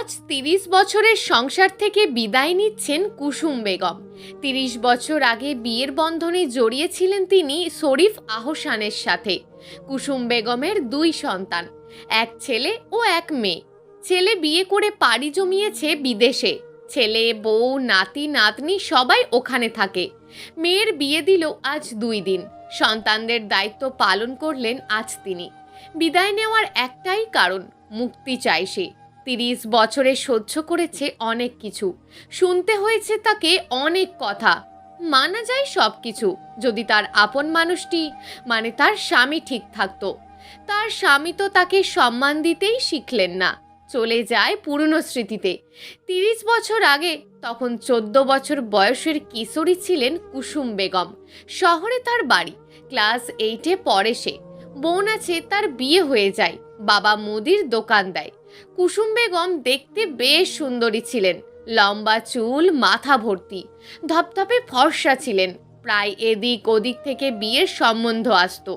আজ ৩০ বছরের সংসার থেকে বিদায় নিচ্ছেন কুসুম বেগম। ৩০ বছর আগে বিয়ের বন্ধনে জড়িয়েছিলেন তিনি শরীফ আহসানের সাথে। কুসুম বেগমের ২ সন্তান, এক ছেলে ও এক মেয়ে। ছেলে বিয়ে করে পাড়ি জমিয়েছে বিদেশে। ছেলে, বউ, নাতি নাতনি সবাই ওখানে থাকে। মেয়ের বিয়ে দিল আজ ২ দিন। সন্তানদের দায়িত্ব পালন করলেন আজ তিনি। বিদায় নেওয়ার একটাই কারণ, মুক্তি চায় সে। ৩০ বছরে সহ্য করেছে অনেক কিছু, শুনতে হয়েছে তাকে অনেক কথা। মানা যায় সব কিছু যদি তার আপন মানুষটি মানে তার স্বামী ঠিক থাকতো। তার স্বামী তো তাকে সম্মান দিতেই শিখলেন না, চলে যায় পুরনো স্মৃতিতে। ৩০ বছর আগে তখন ১৪ বছর বয়সের কিশোরী ছিলেন কুসুম বেগম। শহরে তার বাড়ি, ক্লাস 8-এ পড়ে সে। বোন আছে, তার বিয়ে হয়ে যায়। বাবা মুদির দোকান দেয়। কুসুম বেগম দেখতে বেশ সুন্দরী ছিলেন, লম্বা চুল, মাথা ভর্তি, ধপধপে ফর্সা ছিলেন। প্রায় এদিক ওদিক থেকে বিয়ের সম্বন্ধ আসতো।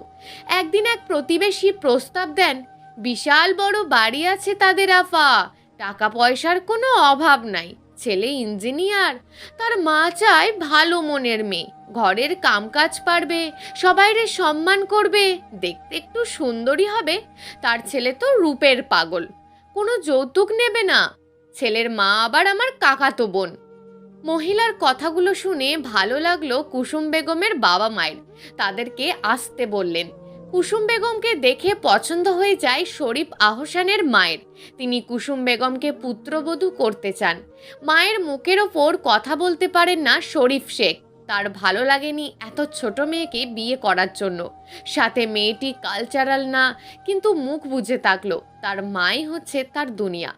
একদিন এক প্রতিবেশী প্রস্তাব দেন, বিশাল বড় বাড়ি আছে তাদের আফা, টাকা পয়সার কোনো অভাব নাই, ছেলে ইঞ্জিনিয়ার, তার মা চায় ভালো মনের মেয়ে, ঘরের কামকাজ পারবে, সবাইরে সম্মান করবে, দেখতে একটু সুন্দরী হবে, তার ছেলে তো রূপের পাগল, কোনো যৌতুক নেবে না। ছেলের মা আবার আমার কাকাতো বোন। মহিলার কথাগুলো শুনে ভালো লাগলো কুসুম বেগমের বাবা মায়ের। তাদেরকে আসতে বললেন। কুসুম বেগমকে দেখে পছন্দ হয়ে যায় শরীফ আহসানের মায়ের। তিনি কুসুম বেগমকে পুত্রবধূ করতে চান। মায়ের মুখের ওপর কথা বলতে পারেন না শরীফ শেখ। তার ভালো লাগেনি এত ছোট মেয়েকে বিয়ে করার জন্য। সাথে মেয়েটি কালচারাল না, কিন্তু মুখ বুজে থাকলো। তার মাই হচ্ছে তার দুনিয়া।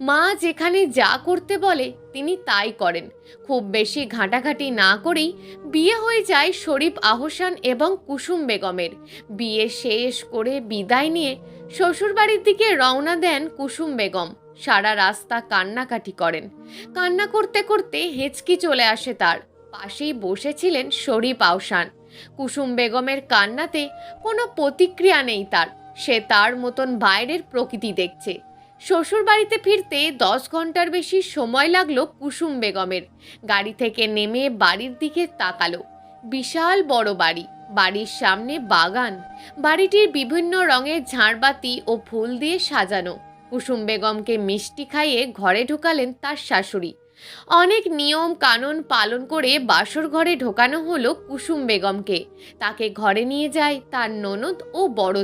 মা যেখানে যা করতে বলে তিনি তাই করেন। খুব বেশি ঘাঁটাঘাঁটি না করেই বিয়ে হয়ে যায় শরীফ আহসান এবং কুসুম বেগমের। বিয়ে শেষ করে বিদায় নিয়ে শ্বশুরবাড়ির দিকে রওনা দেন কুসুম বেগম। সারা রাস্তা কান্নাকাটি করেন। কান্না করতে করতে হেঁচকি চলে আসে তার। পাশেই বসেছিলেন শরীফ আহসান। কুসুম বেগমের কান্নাতে কোনো প্রতিক্রিয়া নেই তার। সে তার মতন বাইরের প্রকৃতি দেখছে। শ্বশুর বাড়িতে ফিরতে 10 ঘন্টার বেশি সময় লাগলো কুসুম বেগমের। গাড়ি থেকে নেমে বাড়ির দিকে তাকালো। বিশাল বড় বাড়ি, বাড়ির সামনে বাগান, বাড়িটির বিভিন্ন রঙের ঝাড়বাতি ও ফুল দিয়ে সাজানো। কুসুম বেগমকে মিষ্টি খাইয়ে ঘরে ঢোকালেন তার শাশুড়ি। অনেক নিয়ম কানুন পালন করে বাসর ঘরে ঢোকানো হলো কুসুম বেগমকে। তাকে ঘরে নিয়ে যায় তার ননদ ও বড়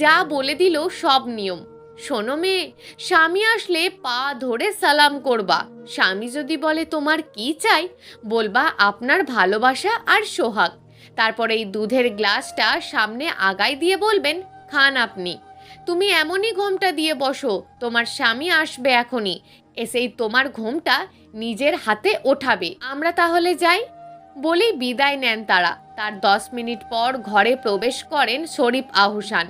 যা বলে দিল সব নিয়ম। শোনো মেয়ে, স্বামী আসলে পা ধরে সালাম করবা। স্বামী যদি বলে তোমার কি চাই, বলবা আপনার ভালোবাসা আর সোহাগ। তারপরে এই দুধের গ্লাসটা সামনে আগায় দিয়ে বলবেন, খান আপনি। তুমি এমনই ঘোমটা দিয়ে বসো, তোমার স্বামী আসবে এখনই, এসেই তোমার ঘোমটা নিজের হাতে ওঠাবে। আমরা তাহলে যাই। বলেই বিদায় নেন তারা। তার 10 মিনিট পর ঘরে প্রবেশ করেন শরীফ আহসান।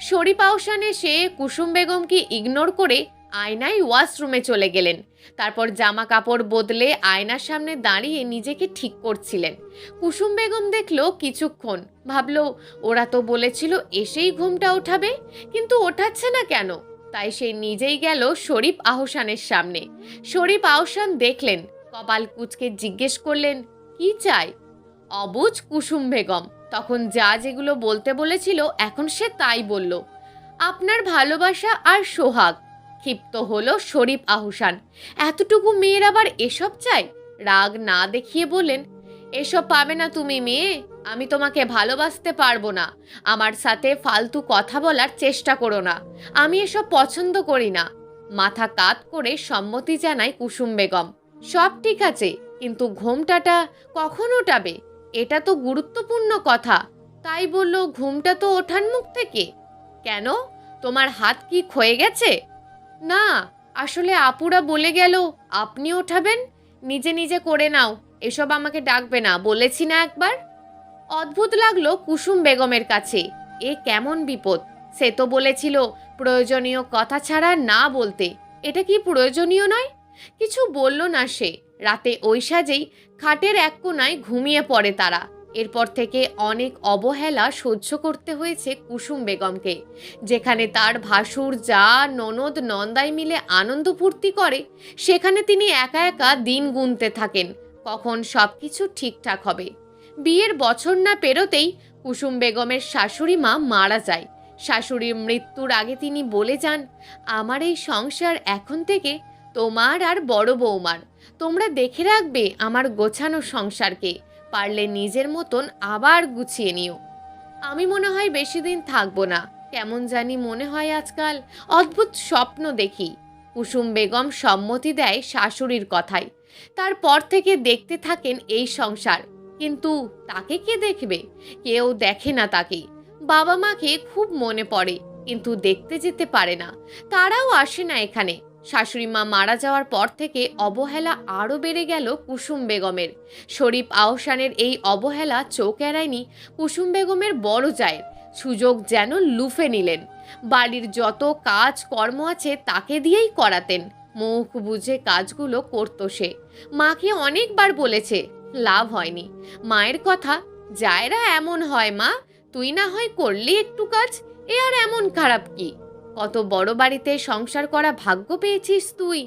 শরীফ আহসান এসে কুসুম বেগমকে ইগনোর করে আয়নায় ওয়াশরুমে চলে গেলেন। তারপর জামা কাপড় বদলে আয়নার সামনে দাঁড়িয়ে নিজেকে ঠিক করছিলেন। কুসুম বেগম দেখলো কিছুক্ষণ, ভাবলো ওরা তো বলেছিল এসেই ঘুমটা ওঠাবে, কিন্তু ওঠাচ্ছে না কেন। তাই সে নিজেই গেল শরীফ আহসানের সামনে। শরীফ আহসান দেখলেন, কপাল কুঁচকে জিজ্ঞেস করলেন, কি চাই? অবুঝ কুসুম বেগম তখন যেগুলো বলতে বলেছিল এখন সে তাই বলল, আপনার ভালোবাসা আর সোহাগ। ক্ষিপ্ত হলো শরীফ আহসান। এতটুকু মেয়ের আবার এসব চাই? রাগ না দেখিয়ে বলেন, এসব পাবে না তুমি মেয়ে, আমি তোমাকে ভালোবাসতে পারবো না। আমার সাথে ফালতু কথা বলার চেষ্টা করো না, আমি এসব পছন্দ করি না। মাথা কাত করে সম্মতি জানায় কুসুম বেগম। সব ঠিক আছে, কিন্তু ঘোমটাটা কখন ওঠাবে? এটা তো গুরুত্বপূর্ণ কথা। তাই বলল, ঘুমটা তো ওঠান মুখ থেকে। কেন, তোমার হাত কি ক্ষয়ে গেছে? না, আসলে আপুরা বলে গেল আপনি ওঠাবেন, নিজে নিজে করে নাও, এসব আমাকে ডাকবে না, বলেছি না একবার। অদ্ভুত লাগলো কুসুম বেগমের কাছে। এ কেমন বিপদ! সে তো বলেছিল প্রয়োজনীয় কথা ছাড়া না বলতে। এটা কি প্রয়োজনীয় নয়? কিছু বলল না সে। রাতে ওই সাজেই খাটের এক কোণায় ঘুমিয়ে পড়ে তারা। এরপর থেকে অনেক অবহেলা সহ্য করতে হয়েছে কুসুম বেগমকে। যেখানে তার ভাসুর, যা, ননদ, নন্দাই মিলে আনন্দ ফুর্তি করে, সেখানে তিনি একা একা দিন গুনতে থাকেন কখন সব কিছু ঠিকঠাক হবে। বিয়ের বছর না পেরোতেই কুসুম বেগমের শাশুড়ি মা মারা যায়। শাশুড়ির মৃত্যুর আগে তিনি বলে যান, আমার এই সংসার এখন থেকে তোমার আর বড় বৌমার। তোমরা দেখে রাখবে আমার গোছানো সংসারকে, পারলে নিজের মতন আবার গুছিয়ে নিও। আমি মনে হয় বেশি দিন থাকবো না, কেমন জানি মনে হয় আজকাল অদ্ভুত স্বপ্ন দেখি। কুসুম বেগম সম্মতি দেয় শাশুড়ির কথায়। তারপর থেকে দেখতে থাকেন এই সংসার। কিন্তু তাকে কে দেখবে? কেউ দেখে না তাকে। বাবা মাকে খুব মনে পড়ে, কিন্তু দেখতে যেতে পারে না। তারাও আসে না এখানে। শাশুড়ি মা মারা যাওয়ার পর থেকে অবহেলা আরও বেড়ে গেল কুসুম বেগমের। শরীফ আহসানের এই অবহেলা চোখ এড়ায়নি কুসুম বেগমের বড় জায়ের। সুযোগ যেন লুফে নিলেন। বাড়ির যত কাজ কর্ম আছে তাকে দিয়েই করাতেন। মুখ বুঝে কাজগুলো করত সে। মাকে অনেকবার বলেছে, লাভ হয়নি। মায়ের কথা, জায়রা এমন হয় মা, তুই না হয় করলি একটু কাজ, এ আর এমন খারাপ কি? কত বড় বাড়িতে সংসার করা ভাগ্য পেয়েছিস তুই।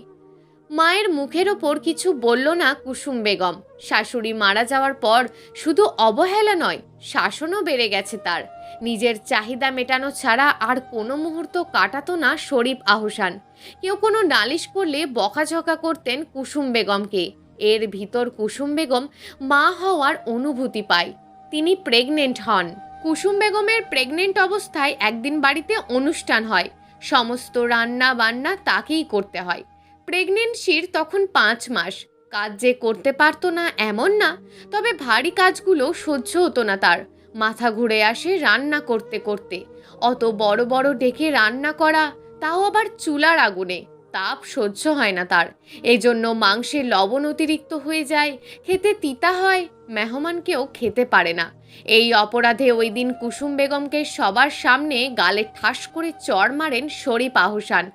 মায়ের মুখের ওপর কিছু বলল না কুসুম বেগম। শাশুড়ি মারা যাওয়ার পর শুধু অবহেলা নয়, শাসনও বেড়ে গেছে তার। নিজের চাহিদা মেটানো ছাড়া আর কোনো মুহূর্ত কাটাতো না শরীফ আহসান। কেউ কোনো নালিশ করলে বকাঝকা করতেন কুসুম বেগমকে। এর ভিতর কুসুম বেগম মা হওয়ার অনুভূতি পায়। তিনি প্রেগনেন্ট হন। কুসুম বেগমের প্রেগনেন্ট অবস্থায় একদিন বাড়িতে অনুষ্ঠান হয়। সমস্ত রান্না বান্না তাকেই করতে হয়। প্রেগনেন্সির তখন 5 মাস। কাজ যে করতে পারতো না এমন না, তবে ভারী কাজগুলো সহ্য হতো না তার। মাথা ঘুরে আসে রান্না করতে করতে। অত বড় বড় ডেকে রান্না করা, তাও আবার চুলার আগুনে, তাপ সহ্য হয় না তার। এই জন্য মাংসে লবণ অতিরিক্ত হয়ে যায়, খেতে তিতা হয়, মেহমানকেও খেতে পারে না। এই অপরাধে ওই দিন কুসুম বেগমকে সবার সামনে গালে ঠাস করে চড় মারেন শরীফ আহসান।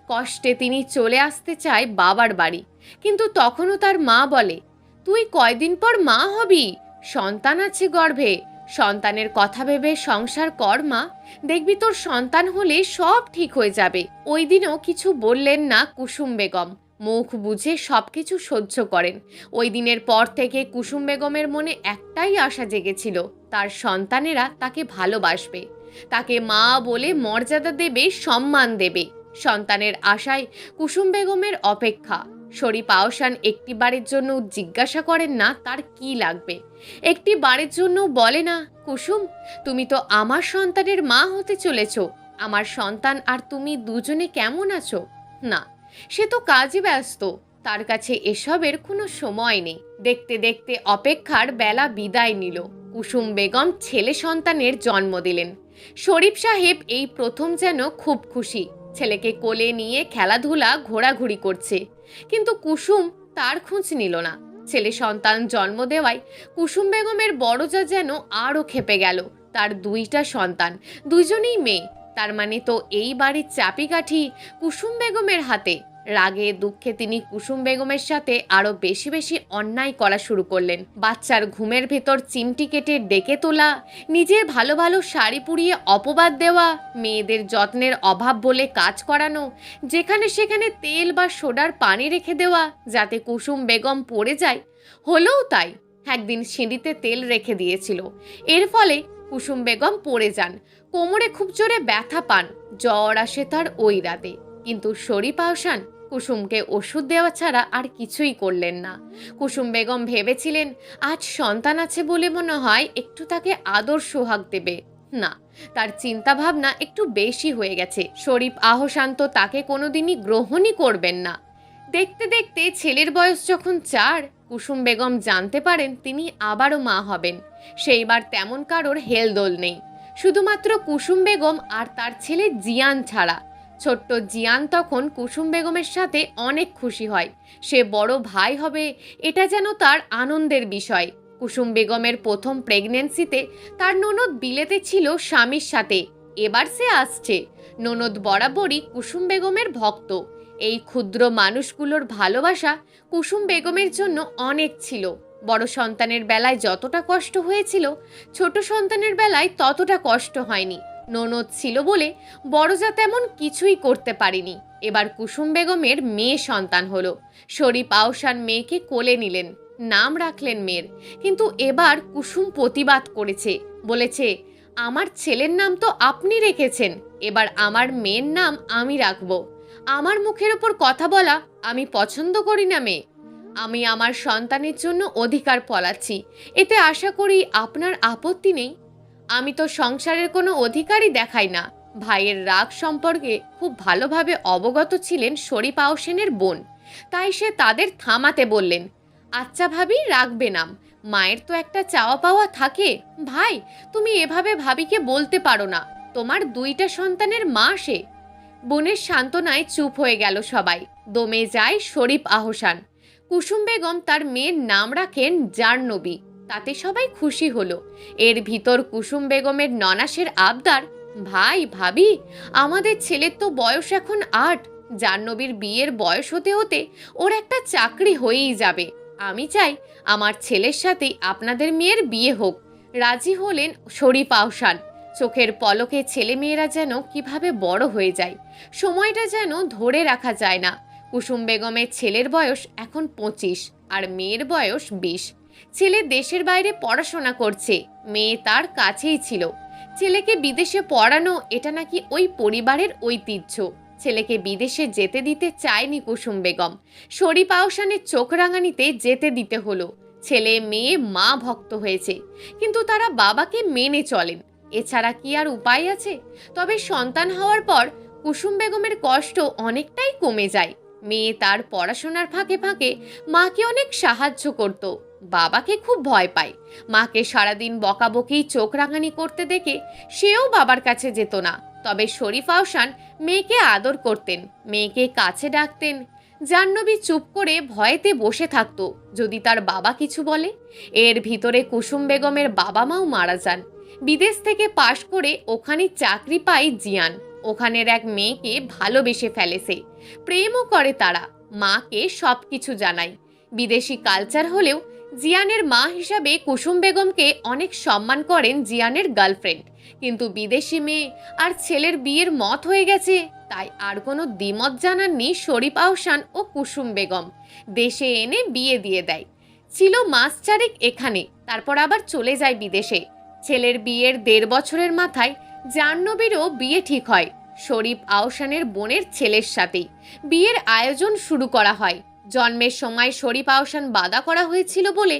কষ্টে তিনি চলে আসতে চায় বাবার বাড়ি, কিন্তু তখনও তার মা বলে, তুই কয়দিন পর মা হবি, সন্তান আছে গর্ভে, সন্তানের কথা ভেবে সংসার কর মা, দেখবি তোর সন্তান হলে সব ঠিক হয়ে যাবে। ওই দিনও কিছু বললেন না কুসুম বেগম, মুখ বুঝে সবকিছু সহ্য করেন। ওই দিনের পর থেকে কুসুম বেগমের মনে একটাই আশা জেগেছিল, তার সন্তানেরা তাকে ভালোবাসবে, তাকে মা বলে মর্যাদা দেবে, সম্মান দেবে। সন্তানের আশায় কুসুম বেগমের অপেক্ষা। শরীফ আহসান একটি বারের জন্য জিজ্ঞাসা করেন না তার কি লাগবে। একটি বারের জন্য বলে না, কুসুম তুমি তো আমার সন্তানের মা হতে চলেছ, আমার সন্তান আর তুমি দুজনে কেমন আছো? না, সে তো কাজে ব্যস্ত, তার কাছে এসবের কোনো সময় নেই। দেখতে দেখতে অপেক্ষার বেলা বিদায় নিল। কুসুম বেগম ছেলে সন্তানের জন্ম দিলেন। শরীফ সাহেব এই প্রথম যেন খুব খুশি। ছেলেকে কোলে নিয়ে খেলাধুলা, ঘোরাঘুরি করছে। কিন্তু কুসুম তার খোঁজ নিল না। ছেলে সন্তান জন্ম দেওয়ায় কুসুম বেগমের বড় যা যেন আরও ক্ষেপে গেল। তার 2টা সন্তান, দুজনেই মেয়ে, তার মানে তো এই বাড়ির চাবিকাঠি কুসুম বেগমের হাতে। রাগে দুঃখে তিনি কুসুম বেগমের সাথে আরো বেশি বেশি অন্যায় করা শুরু করলেন। বাচ্চার ঘুমের ভেতর চিমটি কেটে ডেকে তোলা, নিজের ভালো ভালো শাড়ি পুড়িয়ে অপবাদ দেওয়া, মেয়েদের যত্নের অভাব বলে কাজ করানো, যেখানে সেখানে তেল বা সোডার পানি রেখে দেওয়া যাতে কুসুম বেগম পড়ে যায়। হলেও তাই, একদিন সিঁড়িতে তেল রেখে দিয়েছিল। এর ফলে কুসুম বেগম পড়ে যান। কোমরে খুব জোরে ব্যথা পান। জ্বর আসে তার ওই রাতে। কিন্তু শরীফ আহসান কুসুমকে ওষুধ দেওয়া ছাড়া আর কিছুই করলেন না। কুসুম বেগম ভেবেছিলেন আজ সন্তান আছে বলে মনে হয় একটু তাকে আদর সোহাগ দেবে। না, তার চিন্তা ভাবনা একটু বেশি হয়ে গেছে। শরীফ আহসান তো তাকে কোনোদিনই গ্রহণই করবেন না। দেখতে দেখতে ছেলের বয়স যখন 4, কুসুম বেগম জানতে পারেন তিনি আবারও মা হবেন। সেইবার তেমন কারোর হেলদোল নেই, শুধুমাত্র কুসুম বেগম আর তার ছেলে জিয়ান ছাড়া। ছোট্ট জিয়ান তখন কুসুম বেগমের সাথে অনেক খুশি হয়। সে বড় ভাই হবে, এটা যেন তার আনন্দের বিষয়। কুসুম বেগমের প্রথম প্রেগনেন্সিতে তার ননদ বিলেতে ছিল স্বামীর সাথে, এবার সে আসছে। ননদ বরাবরই কুসুম বেগমের ভক্ত। এই ক্ষুদ্র মানুষগুলোর ভালোবাসা কুসুম বেগমের জন্য অনেক ছিল। বড় সন্তানের বেলায় যতটা কষ্ট হয়েছিল, ছোট সন্তানের বেলায় ততটা কষ্ট হয়নি। ননদ ছিল বলে বড়জা তেমন কিছুই করতে পারেনি। এবার কুসুম বেগমের মেয়ে সন্তান হলো। শরীফ আহসান মেয়েকে কোলে নিলেন, নাম রাখলেন মেয়ের। কিন্তু এবার কুসুম প্রতিবাদ করেছে, বলেছে, আমার ছেলের নাম তো আপনি রেখেছেন, এবার আমার মেয়ের নাম আমি রাখবো। আমার মুখের ওপর কথা বলা আমি পছন্দ করি না মেয়ে। আমি আমার সন্তানের জন্য অধিকার ফলাচ্ছি, এতে আশা করি আপনার আপত্তি নেই। আমি তো সংসারের কোনো অধিকারই দেখাই না। ভাইয়ের রাগ সম্পর্কে খুব ভালোভাবে অবগত ছিলেন শরীফ আহসানের বোন, তাই সে তাদের থামাতে বললেন, আচ্ছা ভাবি, রাখবে নাম। মায়ের তো একটা চাওয়া পাওয়া থাকে। ভাই, তুমি এভাবে ভাবিকে বলতে পারো না, তোমার দুইটা সন্তানের মা সে। বোনের সান্ত্বনায় চুপ হয়ে গেল সবাই। দমে যায় শরীফ আহসান। কুসুম বেগম তার মেয়ের নাম রাখেন জাহ্নবী, তাতে সবাই খুশি হলো। এর ভিতর কুসুম বেগমের ননাসের আবদার, ভাই ভাবি, আমাদের ছেলের তো বয়স এখন 8, জাহ্নবীর বিয়ের বয়স হতে হতে ওর একটা চাকরি হয়েই যাবে। আমি চাই আমার ছেলের সাথেই আপনাদের মেয়ের বিয়ে হোক। রাজি হলেন শরীফ আহসান। চোখের পলকে ছেলে মেয়েরা যেন কিভাবে বড় হয়ে যায়, সময়টা যেন ধরে রাখা যায় না। কুসুম বেগমের ছেলের বয়স এখন 25 আর মেয়ের বয়স 20। ছেলে দেশের বাইরে পড়াশোনা করছে, মেয়ে তার কাছেই ছিল। ছেলেকে বিদেশে পড়ানো এটা নাকি ওই পরিবারের ঐতিহ্য। ছেলেকে বিদেশে যেতে দিতে চায়নি কুসুম বেগম। শরীফ আহসানের চোখ রাঙানিতে যেতে দিতে হলো। ছেলে মেয়ে মা ভক্ত হয়েছে, কিন্তু তারা বাবাকে মেনে চলেন, এছাড়া কি আর উপায় আছে? তবে সন্তান হওয়ার পর কুসুম বেগমের কষ্ট অনেকটাই কমে যায়। মেয়ে তার পড়াশোনার ফাঁকে ফাঁকে মাকে অনেক সাহায্য করত। বাবাকে খুব ভয় পায়। মাকে সারাদিন বকাবকি চোখ রাঙানি করতে দেখে সেও বাবার কাছে যেত না। তবে শরীফ আহসান মেয়েকে আদর করতেন, মেয়েকে কাছে ডাকতেন। জাহ্নবী চুপ করে ভয়েতে বসে থাকতো যদি তার বাবা কিছু বলে। এর ভিতরে কুসুম বেগমের বাবা মাও মারা যান। বিদেশ থেকে পাশ করে ওখানে চাকরি পায় জিয়ান। ওখানের এক মেয়েকে ভালোবেসে ফেলেছে, প্রেমও করে তারা। মাকে সব কিছু জানায়। বিদেশি কালচার হলেও জিয়ানের মা হিসাবে কুসুম বেগমকে অনেক সম্মান করেন জিয়ানের গার্লফ্রেন্ড। কিন্তু বিদেশি মেয়ে আর ছেলের বিয়ের মত হয়ে গেছে, তাই আর কোনো দ্বিমত জানাননি শরীফ আহসান ও কুসুম বেগম। দেশে এনে বিয়ে দিয়ে দেয়। ছিল মাস চারেক এখানে, তারপর আবার চলে যায় বিদেশে। ছেলের বিয়ের 1.5 বছরের মাথায় জাহ্নবীরও বিয়ে ঠিক হয় শরীফ আহসানের বোনের ছেলের সাথেই। বিয়ের আয়োজন শুরু করা হয়। জন্মের সময় শরীফ আহসান বাধা করা হয়েছিল বলে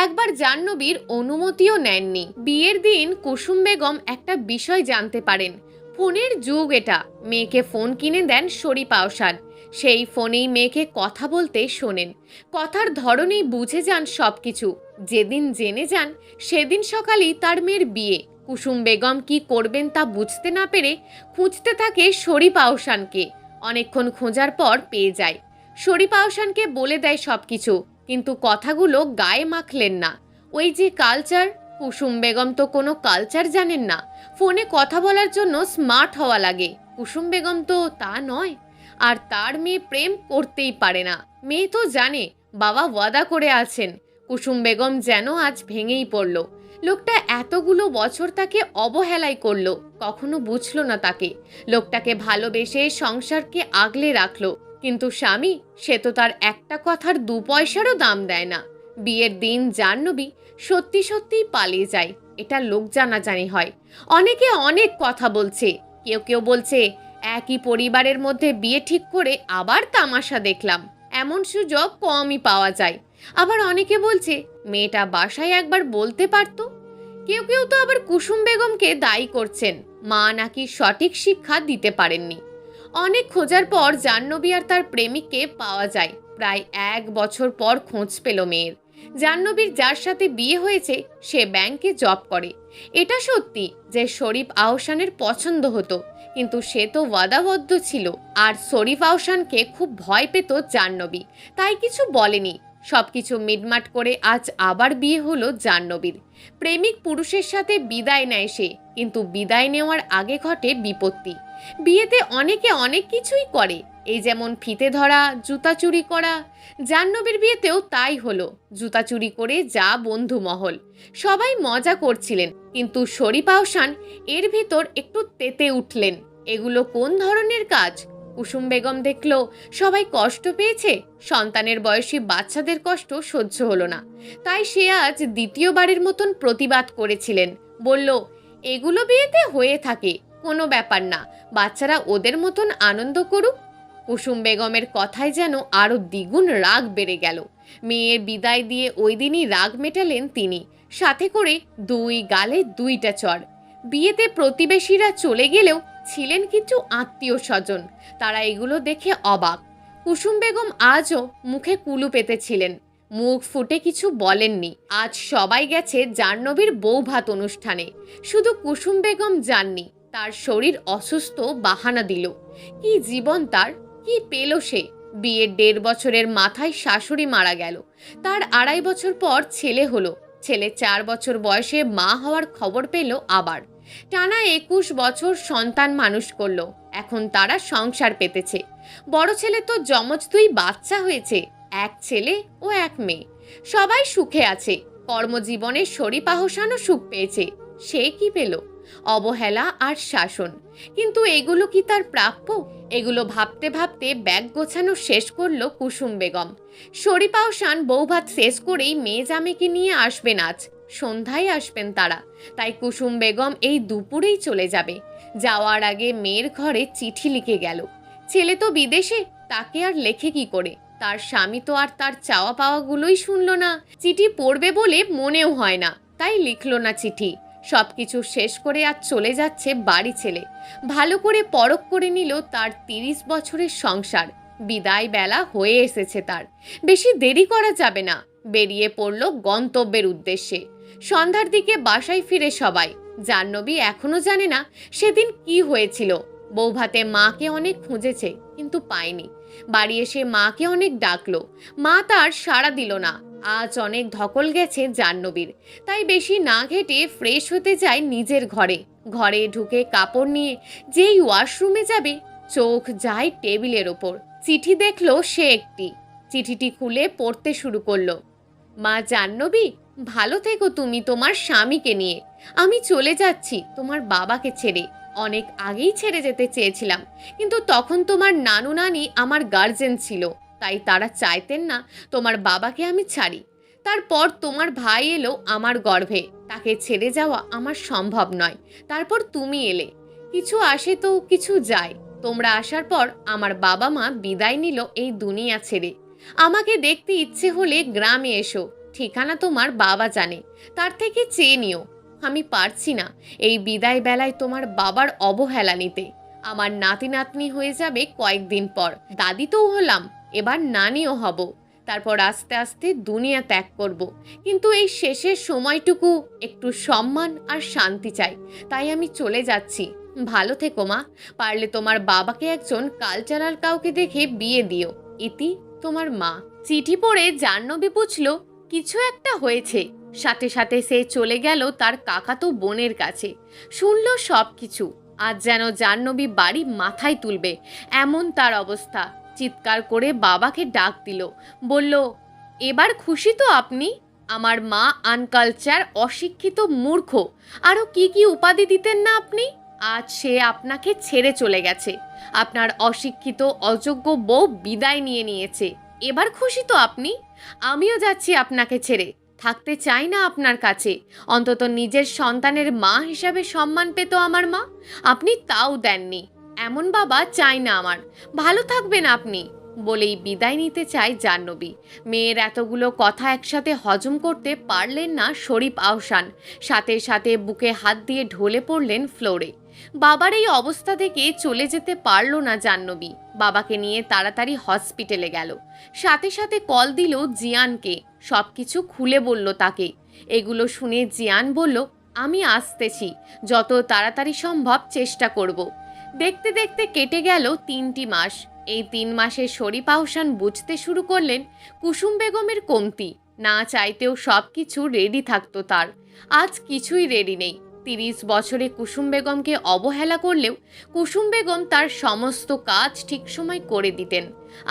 একবার জাহ্নবীর অনুমতিও নেননি। বিয়ের দিন কুসুম বেগম একটা বিষয় জানতে পারেন, ফোনের যুগ এটা। মেয়েকে ফোন কিনে দেন শরীফ আহসান। সেই ফোনেই মেয়েকে কথা বলতে শোনেন। কথার ধরনেই বুঝে যান সবকিছু। যেদিন জেনে যান সেদিন সকালেই তার মেয়ের বিয়ে। কুসুম বেগম কি করবেন তা বুঝতে না পেরে খুঁজতে থাকে শরীফ আহসানকে। অনেকক্ষণ খোঁজার পর পেয়ে যায়। শরীফ আহসানকে বলে দেয় সবকিছু, কিন্তু কথাগুলো গায়ে মাখলেন না। ওই যে কালচার, কুসুম বেগম তো কোনো কালচার জানেন না। ফোনে কথা বলার জন্য স্মার্ট হওয়া লাগে, কুসুম বেগম তো তা নয়। আর তার মেয়ে প্রেম করতেই পারে না। মেয়ে তো জানে বাবা ওয়াদা করে আছেন। কুসুম বেগম যেন আজ ভেঙেই পড়ল। লোকটা এতগুলো বছর তাকে অবহেলাই করলো, কখনো বুঝলো না তাকে। লোকটাকে ভালোবেসে সংসারকে আগলে রাখলো, কিন্তু স্বামী সে তো তার একটা কথার 2 পয়সারও দাম দেয় না। বিয়ের দিন জাহ্নবী সত্যি সত্যিই পালিয়ে যায়, এটা লোক জানাজানি হয়। অনেকে অনেক কথা বলছে। কেউ কেউ বলছে একই পরিবারের মধ্যে বিয়ে ঠিক করে আবার তামাশা দেখলাম, এমন সুযোগ কমই পাওয়া যায়। আবার অনেকে বলছে মেয়েটা বাসায় একবার বলতে পারতো। কেউ কেউ তো আবার কুসুম বেগমকে দায়ী করছেন, মা নাকি সঠিক শিক্ষা দিতে পারেননি। অনেক খোঁজার পর জাহ্নবী আর তার প্রেমিককে পাওয়া যায়। প্রায় 1 বছর পর খোঁজ পেল মেয়ের। জাহ্নবীর যার সাথে বিয়ে হয়েছে সে ব্যাংকে জব করে। এটা সত্যি যে শরীফ আহসানের পছন্দ হতো, কিন্তু সে তো ওয়াদাবদ্ধ ছিল। আর শরীফ আহসানকে খুব ভয় পেত জাহ্নবী, তাই কিছু বলেনি। সবকিছু মিটমাট করে আজ আবার বিয়ে হলো জাহ্নবীর। প্রেমিক পুরুষের সাথে বিদায় নেয় সে, কিন্তু বিদায় নেওয়ার আগে ঘটে বিপত্তি। বিয়েতে অনেকে অনেক কিছুই করে, এই যেমন ফিতে ধরা, জুতা চুরি করা। জাহ্নবীর বিয়েতেও তাই হলো। জুতা চুরি করে যা বন্ধু মহল, সবাই মজা করছিলেন, কিন্তু শরীফ আহসান এর ভেতর একটু তেতে উঠলেন। এগুলো কোন ধরনের কাজ? কুসুম বেগম দেখল সবাই কষ্ট পেয়েছে, সন্তানের বয়সী বাচ্চাদের কষ্ট সহ্য হলো না। তাই সে আজ দ্বিতীয়বারের মতন প্রতিবাদ করেছিলেন। বলল, এগুলো বিয়েতে হয়ে থাকে, কোনো ব্যাপার না, বাচ্চারা ওদের মতন আনন্দ করুক। কুসুম বেগমের কথায় যেন আরও দ্বিগুণ রাগ বেড়ে গেল। মেয়ের বিদায় দিয়ে ওই দিনই রাগ মেটালেন তিনি, সাথে করে দুই গালে দুইটা চড়। বিয়েতে প্রতিবেশীরা চলে গেলেও ছিলেন কিছু আত্মীয় স্বজন, তারা এগুলো দেখে অবাক। কুসুম বেগম আজও মুখে কুলু পেতেছিলেন, মুখ ফুটে কিছু বলেননি। আজ সবাই গেছে জাহ্নবীর বৌভাত অনুষ্ঠানে, শুধু কুসুম বেগম যাননি। তার শরীর অসুস্থ, বাহানা দিল। কি জীবন তার, কি পেল সে? বিয়ের 1.5 বছরের মাথায় শাশুড়ি মারা গেল, তার 2.5 বছর পর ছেলে হলো, ছেলে 4 বছর বয়সে মা হওয়ার খবর পেল আবার। টানা 21 বছর সন্তান মানুষ করলো, এখন তারা সংসার পেতেছে। বড় ছেলে তো যমজ 2 বাচ্চা হয়েছে, এক ছেলে ও এক মেয়ে। সবাই সুখে আছে, কর্মজীবনে শরীফ আহসানও সুখ পেয়েছে। সে কি পেল? অবহেলা আর শাসন। কিন্তু এগুলো কি তার প্রাপ্য? এগুলো ভাবতে ভাবতে ব্যাগ গোছানো শেষ করলো কুসুম বেগম। শরীফ আহসান বৌভাত শেষ করেই মেয়ে জামেকে নিয়ে আসবেন, আজ সন্ধ্যায় আসবেন তারা। তাই কুসুম বেগম এই দুপুরেই চলে যাবে। যাওয়ার আগে মেয়ের ঘরে চিঠি লিখে গেল। ছেলে তো বিদেশে, তাকে আর লেখে কি করে? তার স্বামী তো আর তার চাওয়া পাওয়াগুলোই শুনলো না, চিঠি পড়বে বলে মনেও হয় না, তাই লিখলো না চিঠি। সবকিছু শেষ করে আজ চলে যাচ্ছে বাড়ি ছেলে। ভালো করে পরখ করে নিল তার 30 বছরের সংসার। বিদায় বেলা হয়ে এসেছে তার, বেশি দেরি করা যাবে না। বেরিয়ে পড়ল গন্তব্যের উদ্দেশ্যে। সন্ধ্যার দিকে বাসায় ফিরে সবাই। জাহ্নবী এখনো জানে না সেদিন কি হয়েছিল। বৌভাতে মাকে অনেক খুঁজেছে, কিন্তু পায়নি। বাড়ি এসে মাকে অনেক ডাকলো, মা তার সাড়া দিল না। আজ অনেক ধকল গেছে জাহ্নবীর, তাই বেশি না ঘেটে ফ্রেশ হতে যায় নিজের ঘরে। ঘরে ঢুকে কাপড় নিয়ে যেই ওয়াশরুমে যাবে, চোখ যায় টেবিলের ওপর। চিঠি দেখলো সে একটি। চিঠিটি খুলে পড়তে শুরু করলো। মা জাহ্নবী, ভালো থেকো তুমি তোমার স্বামীকে নিয়ে। আমি চলে যাচ্ছি তোমার বাবাকে ছেড়ে। অনেক আগেই ছেড়ে যেতে চেয়েছিলাম, কিন্তু তখন তোমার নানু নানি আমার গার্জেন ছিল, তাই তারা চাইতেন না তোমার বাবাকে আমি ছাড়ি। তারপর তোমার ভাই এলো আমার গর্ভে, তাকে ছেড়ে যাওয়া আমার সম্ভব নয়। তারপর তুমি এলে। কিছু আসে তো কিছু যায়। তোমরা আসার পর আমার বাবা মা বিদায় নিল এই দুনিয়া ছেড়ে। আমাকে দেখতে ইচ্ছে হলে গ্রামে এসো, ঠিকানা তোমার বাবা জানে, তার থেকে চেয়ে নিও। আমি পারছি না এই বিদায় বেলায় তোমার বাবার অবহেলা নিতে। আমার নাতি নাতনি হয়ে যাবে কয়েকদিন পর, দাদি তো হলাম, এবার নানিও হব। তারপর আস্তে আস্তে দুনিয়া ত্যাগ করব, কিন্তু এই শেষের সময়টুকু একটু সম্মান আর শান্তি চাই, তাই আমি চলে যাচ্ছি। ভালো থেকো মা, পারলে তোমার বাবাকে একজন কালচারাল কাউকে দেখে বিয়ে দিও। ইতি, তোমার মা। চিঠি পড়ে জাহ্নবী বুঝল কিছু একটা হয়েছে। সাথে সাথে সে চলে গেল তার কাকাতো বোনের কাছে। শুনল সব কিছু। আজ যেন জাহ্নবী বাড়ি মাথায় তুলবে, এমন তার অবস্থা। চিৎকার করে বাবাকে ডাক দিল, বলল, এবার খুশি তো আপনি? আমার মা আনকালচার, অশিক্ষিত, মূর্খ, আরও কি কি উপাধি দিতেন না আপনি? আজ সে আপনাকে ছেড়ে চলে গেছে। আপনার অশিক্ষিত অযোগ্য বউ বিদায় নিয়ে নিয়েছে। এবার খুশি তো আপনি? আমিও যাচ্ছি আপনাকে ছেড়ে, থাকতে চাই না আপনার কাছে। অন্তত নিজের সন্তানের মা হিসাবে সম্মান পেত আমার মা, আপনি তাও দেননি। এমন বাবা চাই না আমার। ভালো থাকবেন আপনি, বলেই বিদায় নিতে চায় জাহ্নবী। মেয়ের এতগুলো কথা একসাথে হজম করতে পারলেন না শরীফ আহসান। সাথে সাথে বুকে হাত দিয়ে ঢলে পড়লেন ফ্লোরে। বাবার এই অবস্থা থেকে চলে যেতে পারল না জাহ্নবী। বাবাকে নিয়ে তাড়াতাড়ি হসপিটালে গেল। সাথে সাথে কল দিল জিয়ানকে, সব কিছু খুলে বলল তাকে। এগুলো শুনে জিয়ান বলল, আমি আসতেছি, যত তাড়াতাড়ি সম্ভব চেষ্টা করব। দেখতে দেখতে কেটে গেল 3টি মাস। এই 3 মাসে শরীফ আহসান বুঝতে শুরু করলেন কুসুম বেগমের কমতি। না চাইতেও সব কিছু রেডি থাকতো তার, আজ কিছুই রেডি নেই। 30 বছরে কুসুম বেগমকে অবহেলা করলেও কুসুম বেগম তার সমস্ত কাজ ঠিক সময় করে দিতেন।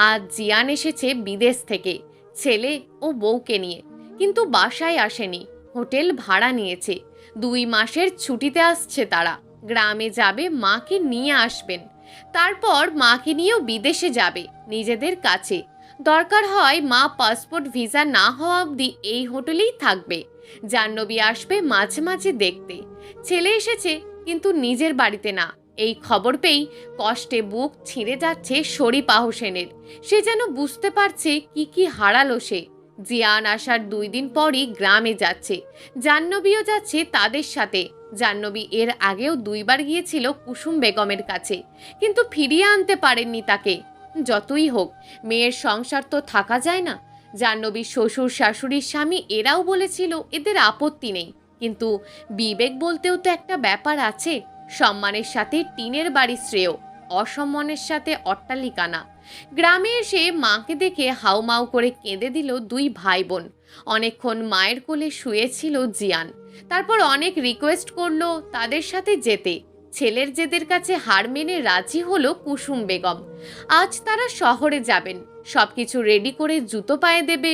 আজ জিয়ান এসেছে বিদেশ থেকে ছেলে ও বউকে নিয়ে, কিন্তু বাসায় আসেনি, হোটেল ভাড়া নিয়েছে। 2 মাসের ছুটিতে আসছে তারা। গ্রামে যাবে, মাকে নিয়ে আসবেন, তারপর মাকে নিয়েও বিদেশে যাবে নিজেদের কাছে। দরকার হয় মা পাসপোর্ট ভিসা না হওয়া অবধি এই হোটেলেই থাকবে। জাহ্নবী আসবে মাঝে মাঝে দেখতে। ছেলে এসেছে, কিন্তু নিজের বাড়িতে না। এই খবর পেয়েই কষ্টে বুক ছিঁড়ে যাচ্ছে শরীফ আহসেনের। সে যেন বুঝতে পারছে কি কি হারালো সে। জিয়ান আসার 2 দিন পরই গ্রামে যাচ্ছে। জাহ্নবীও যাচ্ছে তাদের সাথে। জাহ্নবী এর আগেও 2 বার গিয়েছিল কুসুম বেগমের কাছে, কিন্তু ফিরিয়ে আনতে পারেননি তাকে। যতই হোক, মেয়ের সংসার তো থাকা যায় না। জাহ্নবীর শ্বশুর শাশুড়ির স্বামী এরাও বলেছিল এদের আপত্তি নেই, কিন্তু বিবেক বলতেও তো একটা ব্যাপার আছে। সম্মানের সাথে টিনের বাড়ি শ্রেয়, অসম্মানের সাথে অট্টালিকা না। গ্রামে এসে মাকে দেখে হাউমাউ করে কেঁদে দিল 2 ভাই বোন। অনেকক্ষণ মায়ের কোলে শুয়েছিল জিয়ান। তারপর অনেক রিকোয়েস্ট করলো তাদের সাথে যেতে। ছেলের জেদের কাছে হার মেনে রাজি হলো কুসুম বেগম। আজ তারা শহরে যাবেন, সবকিছু রেডি করে জুতো পায়ে দেবে।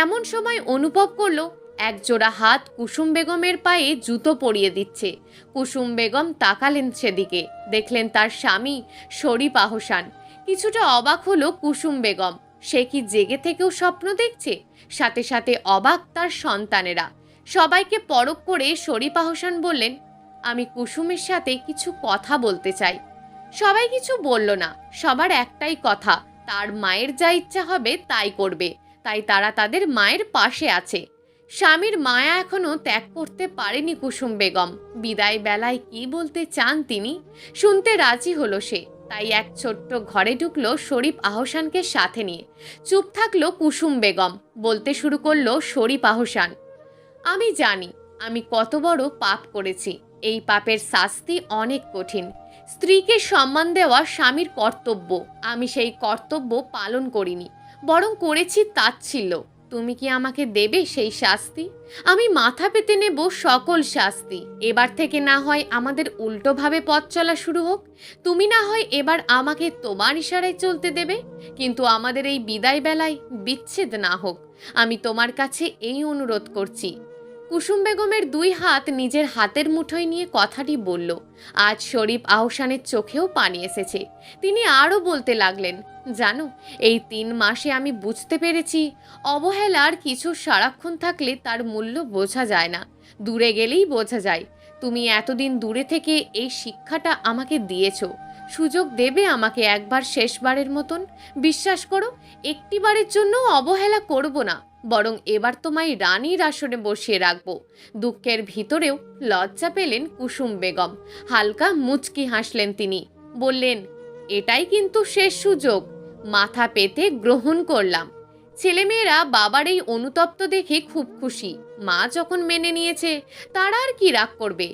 এমন সময় অনুভব করলো একজোড়া হাত কুসুম বেগমের পায়ে জুতো পরিয়ে দিচ্ছে। কুসুম বেগম তাকালেন সেদিকে, দেখলেন তার স্বামী শরীফ আহসান। কিছুটা অবাক হলো কুসুম বেগম। সে কি জেগে থেকেও স্বপ্ন দেখছে? সাথে সাথে অবাক তার সন্তানেরা। সবাইকে পরখ করে শরীফ আহসান বললেন, আমি কুসুমের সাথে কিছু কথা বলতে চাই। সবাই কিছু বলল না। সবার একটাই কথা, তার মায়ের যা ইচ্ছা হবে তাই করবে। তাই তারা তাদের মায়ের পাশে আছে। স্বামীর মায়া এখনো ত্যাগ করতে পারেনি কুসুম বেগম। বিদায় বেলায় কি বলতে চান তিনি, শুনতে রাজি হলো সে। তাই এক ছোট্ট ঘরে ঢুকলো শরীফ আহসানকে সাথে নিয়ে। চুপ থাকলো কুসুম বেগম। বলতে শুরু করলো শরীফ আহসান, আমি জানি আমি কত বড় পাপ করেছি। এই পাপের শাস্তি অনেক কঠিন। স্ত্রীকে সম্মান দেওয়া স্বামীর কর্তব্য। আমি সেই কর্তব্য পালন করিনি, বরং করেছি তাচ্ছিল্য। তুমি কি আমাকে দেবে সেই শাস্তি? আমি মাথা পেতে নেব সকল শাস্তি। এবার থেকে না হয় আমাদের উল্টোভাবে পথ চলা শুরু হোক। তুমি না হয় এবার আমাকে তোমার ইশারায় চলতে দেবে, কিন্তু আমাদের এই বিদায় বেলায় বিচ্ছেদ না হোক। আমি তোমার কাছে এই অনুরোধ করছি। কুসুম বেগমের 2 হাত নিজের হাতের মুঠোয় নিয়ে কথাটি বলল। আজ শরীফ আহসানের চোখেও পানি এসেছে। তিনি আরও বলতে লাগলেন, জানো, এই 3 মাসে আমি বুঝতে পেরেছি অবহেলার কিছু সারাক্ষণ থাকলে তার মূল্য বোঝা যায় না, দূরে গেলেই বোঝা যায়। তুমি এতদিন দূরে থেকে এই শিক্ষাটা আমাকে দিয়েছো। সুযোগ দেবে আমাকে একবার, শেষবারের মতন? বিশ্বাস করো, একটিবারের জন্য অবহেলা করব না, বরং এবার তোমায় রানীর আসনে বসিয়ে রাখবো। দুঃখের ভিতরেও লজ্জা পেলেন কুসুম বেগম। হালকা মুচকি হাসলেন তিনি। বললেন, এটাই কিন্তু শেষ সুযোগ। মাথা পেতে গ্রহণ করলাম। ছেলেমেয়েরা বাবার এই অনুতপ্ত দেখে খুব খুশি। মা যখন মেনে নিয়েছে, তারা আর কি রাগ করবে।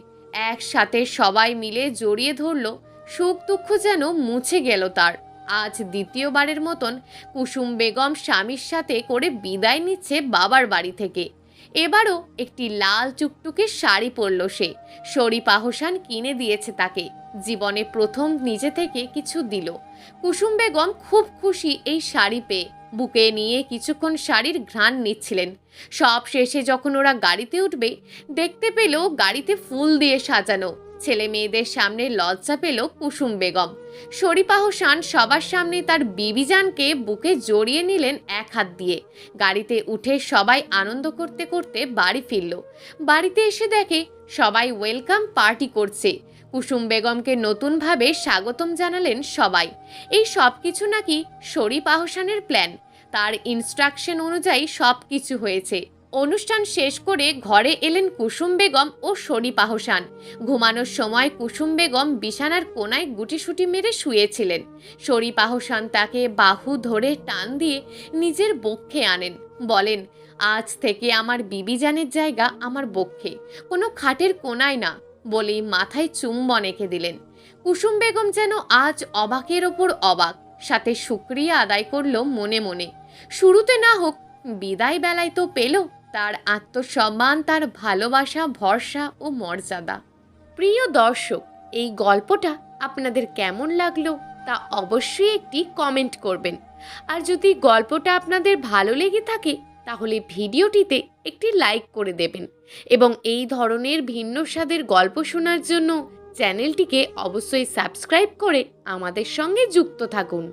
একসাথে সবাই মিলে জড়িয়ে ধরল। সুখ দুঃখ যেন মুছে গেল তার। আজ দ্বিতীয়বারের মতন কুসুম বেগম স্বামীর সাথে করে বিদায় নিচ্ছে বাবার বাড়ি থেকে। এবারও একটি লাল টুকটুকে শাড়ি পরল সে। শরীফ আহসান কিনে দিয়েছে তাকে। জীবনে প্রথম নিজে থেকে কিছু দিল। কুসুম বেগম খুব খুশি এই শাড়ি পেয়ে। বুকে নিয়ে কিছুক্ষণ শাড়ির ঘ্রাণ নিচ্ছিলেন। সব শেষে যখন ওরা গাড়িতে উঠবে, দেখতে পেল গাড়িতে ফুল দিয়ে সাজানো। ছেলে মেয়েদের সামনে লজ্জা পেল কুসুম বেগম। শরীফ আহসান সবার সামনে তার বিবিজানকে বুকে জড়িয়ে নিলেন এক হাত দিয়ে। গাড়িতে উঠে সবাই আনন্দ করতে করতে বাড়ি ফিরল। বাড়িতে এসে দেখে সবাই ওয়েলকাম পার্টি করছে। কুসুম বেগমকে নতুনভাবে স্বাগতম জানালেন সবাই। এই সব কিছু নাকি শরীফ আহসানের প্ল্যান। তার ইনস্ট্রাকশন অনুযায়ী সব কিছু হয়েছে। অনুষ্ঠান শেষ করে ঘরে এলেন কুসুম বেগম ও শরীফ আহসান। ঘুমানোর সময় কুসুম বেগম বিছানার কোনায় গুটিসুটি মেরে শুয়েছিলেন। শরীফ আহসান তাকে বাহু ধরে টান দিয়ে নিজের বক্ষে আনেন। বলেন, আজ থেকে আমার বিবিজানের জায়গা আমার বক্ষে, কোনো খাটের কোনায় না, বলেই মাথায় চুম্বন এঁকে দিলেন। কুসুম বেগম যেন আজ অবাকের ওপর অবাক, সাথে শুকরিয়া আদায় করল মনে মনে। শুরুতে না হোক, বিদায় বেলায় তো পেল তার আত্মসম্মান, তার ভালোবাসা, ভরসা ও মর্যাদা। প্রিয় দর্শক, এই গল্পটা আপনাদের কেমন লাগলো তা অবশ্যই একটি কমেন্ট করবেন। আর যদি গল্পটা আপনাদের ভালো লেগে থাকে তাহলে ভিডিওটিতে একটি লাইক করে দেবেন এবং এই ধরনের ভিন্ন স্বাদের গল্প শোনার জন্য চ্যানেলটিকে অবশ্যই সাবস্ক্রাইব করে আমাদের সঙ্গে যুক্ত থাকুন।